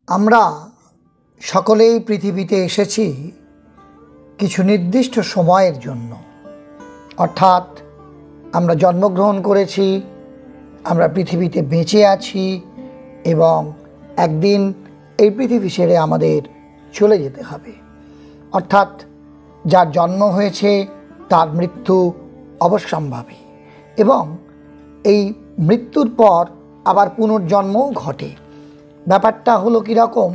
আমরা সকলেই পৃথিবীতে এসেছি কিছু নির্দিষ্ট সময়ের জন্য, অর্থাৎ আমরা জন্মগ্রহণ করেছি, আমরা পৃথিবীতে বেঁচে আছি এবং একদিন এই পৃথিবী ছেড়ে আমাদের চলে যেতে হবে। অর্থাৎ যার জন্ম হয়েছে তার মৃত্যু অবশ্যম্ভাবী এবং এই মৃত্যুর পর আবার পুনর্জন্মও ঘটে। ব্যাপারটা হলো কীরকম,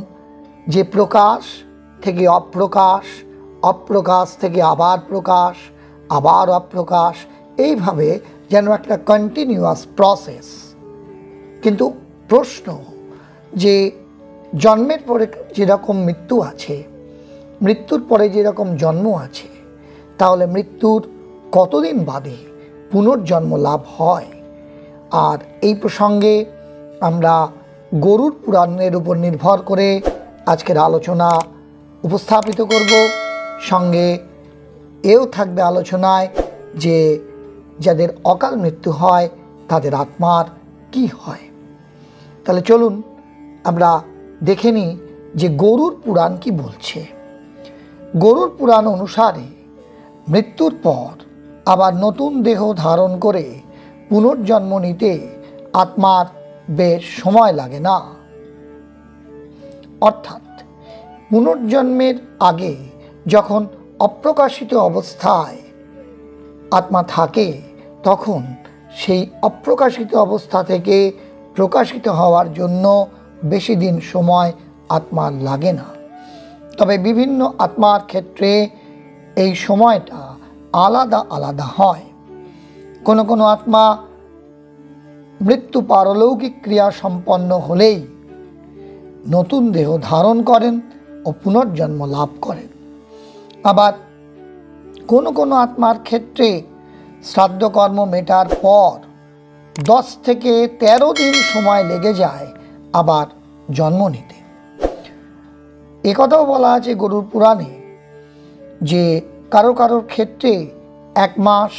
যে প্রকাশ থেকে অপ্রকাশ, অপ্রকাশ থেকে আবার প্রকাশ, আবার অপ্রকাশ, এইভাবে যেন একটা কন্টিনিউয়াস প্রসেস। কিন্তু প্রশ্ন যে জন্মের পরে যেরকম মৃত্যু আছে, মৃত্যুর পরে যেরকম জন্ম আছে, তাহলে মৃত্যুর কতদিন বাদে পুনর্জন্ম লাভ হয়? আর এই প্রসঙ্গে আমরা গরুর পুরাণের উপর নির্ভর করে আজকের আলোচনা উপস্থাপিত করব। সঙ্গে এও থাকবে আলোচনায় যে যাদের অকাল মৃত্যু হয় তাদের আত্মার কি হয়। তাহলে চলুন আমরা দেখে নিই যে গরুর পুরাণ কি বলছে। গরুর পুরাণ অনুসারে মৃত্যুর পর আবার নতুন দেহ ধারণ করে পুনর্জন্ম নিতে আত্মার বেশ সময় লাগে না। অর্থাৎ পুনর্জন্মের আগে যখন অপ্রকাশিত অবস্থায় আত্মা থাকে, তখন সেই অপ্রকাশিত অবস্থা থেকে প্রকাশিত হওয়ার জন্য বেশি দিন সময় আত্মার লাগে না। তবে বিভিন্ন আত্মার ক্ষেত্রে এই সময়টা আলাদা আলাদা হয়। কোনো কোনো আত্মা মৃত্যু পারলৌকিক ক্রিয়া সম্পন্ন হলেই নতুন দেহ ধারণ করেন ও পুনর্জন্ম লাভ করেন। আবার কোনো কোনো আত্মার ক্ষেত্রে শ্রাদ্ধকর্ম মেটার পর 10 থেকে 13 দিন সময় লেগে যায় আবার জন্ম নিতে। একথাও বলা আছে গরুর পুরাণে যে কারোর ক্ষেত্রে 1 মাস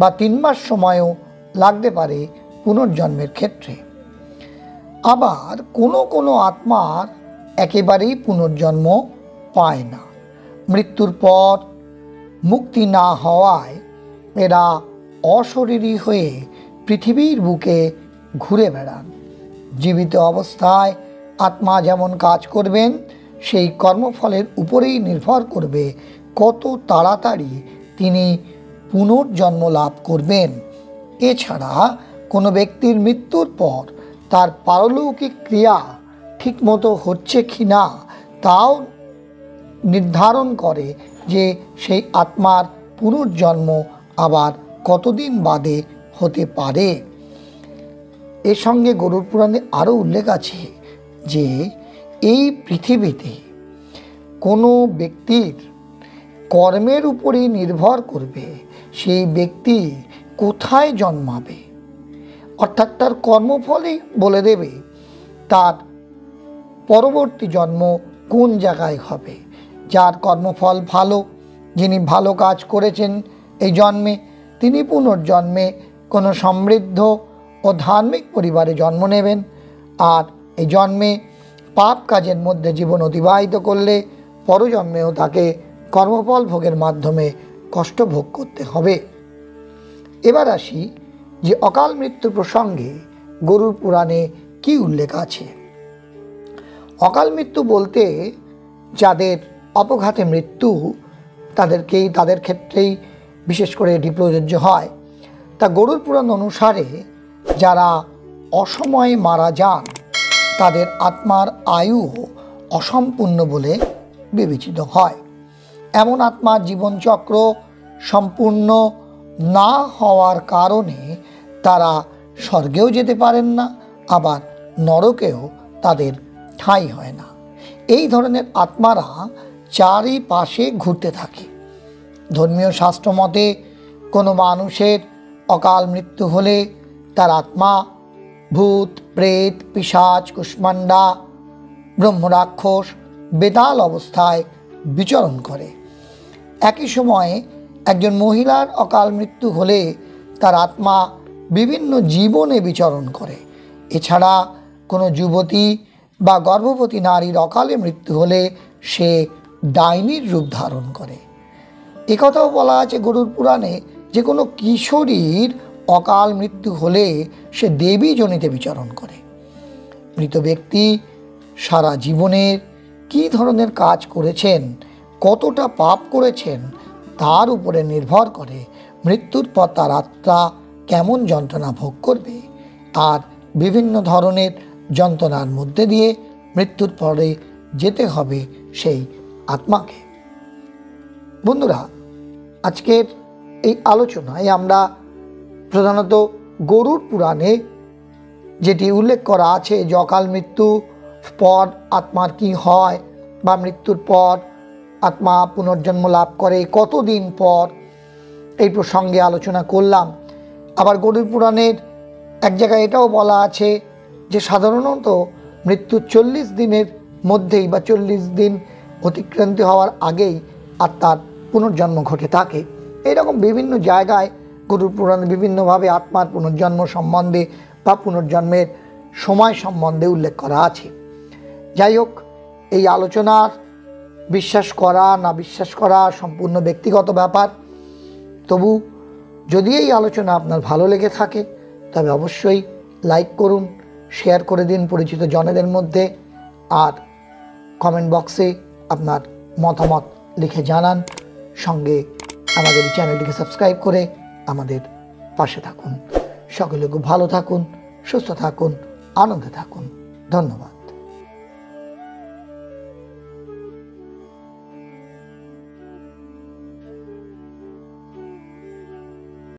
বা 3 মাস সময়ও লাগতে পারে পুনর্জন্মের ক্ষেত্রে। আবার কোনো কোনো আত্মার একেবারেই পুনর্জন্ম পায় না। মৃত্যুর পর মুক্তি না হওয়ায় এরা অশরীরী হয়ে পৃথিবীর বুকে ঘুরে বেড়ান। জীবিত অবস্থায় আত্মা যেমন কাজ করবেন, সেই কর্মফলের উপরেই নির্ভর করবে কত তাড়াতাড়ি তিনি পুনর্জন্ম লাভ করবেন। এছাড়া কোনো ব্যক্তির মৃত্যুর পর তার পারলৌকিক ক্রিয়া ঠিকমতো হচ্ছে কি না তাও নির্ধারণ করে যে সেই আত্মার পুনর্জন্ম আবার কতদিন বাদে হতে পারে। এর সঙ্গে গরুর পুরাণে আরও উল্লেখ আছে যে এই পৃথিবীতে কোনো ব্যক্তির কর্মের উপরেই নির্ভর করবে সেই ব্যক্তি কোথায় জন্মাবে। অর্থাৎ তার কর্মফলই বলে দেবে তার পরবর্তী জন্ম কোন জায়গায় হবে। যার কর্মফল ভালো, যিনি ভালো কাজ করেছেন এই জন্মে, তিনি পুনর্জন্মে কোনো সমৃদ্ধ ও ধার্মিক পরিবারে জন্ম নেবেন। আর এই জন্মে পাপ কাজের মধ্যে জীবন অতিবাহিত করলে পরজন্মেও তাকে কর্মফল ভোগের মাধ্যমে কষ্ট ভোগ করতে হবে। এবার আসি যে অকাল মৃত্যু প্রসঙ্গে গরুর পুরাণে কি উল্লেখ আছে। অকাল মৃত্যু বলতে যাদের অপঘাতে মৃত্যু, তাদের ক্ষেত্রেই বিশেষ করে এটি প্রযোজ্য হয়। তা গরুর পুরাণ অনুসারে যারা অসময়ে মারা যান তাদের আত্মার আয়ু অসম্পূর্ণ বলে বিবেচিত হয়। এমন আত্মার জীবনচক্র সম্পূর্ণ না হওয়ার কারণে তারা স্বর্গেও যেতে পারেন না, আবার নরকেও তাদের ঠাঁই হয় না। এই ধরনের আত্মারা চারিপাশে ঘুরতে থাকে। ধর্মীয় শাস্ত্র মতে কোনো মানুষের অকাল মৃত্যু হলে তার আত্মা ভূত, প্রেত, পিশাচ, কুষ্মান্ডা, ব্রহ্মরাক্ষস, বেতাল অবস্থায় বিচরণ করে। একই সময়ে একজন মহিলার অকাল মৃত্যু হলে তার আত্মা বিভিন্ন জীবনে বিচরণ করে। এছাড়া কোনো যুবতী বা গর্ভবতী নারীর অকালে মৃত্যু হলে সে ডাইনির রূপ ধারণ করে। একথাও বলা আছে গরুড় পুরাণে যে কোনো কিশোরীর অকাল মৃত্যু হলে সে দেবী যোনিতে বিচরণ করে। মৃত ব্যক্তি সারা জীবনের কী ধরনের কাজ করেছেন, কতটা পাপ করেছেন তার উপরে নির্ভর করে মৃত্যুর পর তার আত্মা কেমন যন্ত্রণা ভোগ করবে, আর বিভিন্ন ধরনের যন্ত্রণার মধ্যে দিয়ে মৃত্যুর পরে যেতে হবে সেই আত্মাকে। বন্ধুরা, আজকের এই আলোচনায় আমরা প্রধানত গরুড় পুরাণে যেটি উল্লেখ করা আছে যে অকাল মৃত্যু পর আত্মার কি হয় বা মৃত্যুর পর আত্মা পুনর্জন্ম লাভ করে কতদিন পর, এই প্রসঙ্গে আলোচনা করলাম। আবার গরুড় পুরাণের এক জায়গায় এটাও বলা আছে যে সাধারণত মৃত্যুর 40 দিনের মধ্যেই বা 40 দিন অতিক্রান্তি হওয়ার আগেই আত্মার পুনর্জন্ম ঘটে থাকে। এরকম বিভিন্ন জায়গায় গরুড় পুরাণে বিভিন্নভাবে আত্মার পুনর্জন্ম সম্বন্ধে বা পুনর্জন্মের সময় সম্বন্ধে উল্লেখ করা আছে। যাই হোক, এই আলোচনার বিশ্বাস করা না বিশ্বাস করা সম্পূর্ণ ব্যক্তিগত ব্যাপার। তবু যদি এই আলোচনা আপনার ভালো লেগে থাকে তবে অবশ্যই লাইক করুন, শেয়ার করে দিন পরিচিত জনেদের মধ্যে, আর কমেন্ট বক্সে আপনার মতামত লিখে জানান। সঙ্গে আমাদের এই চ্যানেলটিকে সাবস্ক্রাইব করে আমাদের পাশে থাকুন। সকলে খুব ভালো থাকুন, সুস্থ থাকুন, আনন্দে থাকুন। ধন্যবাদ।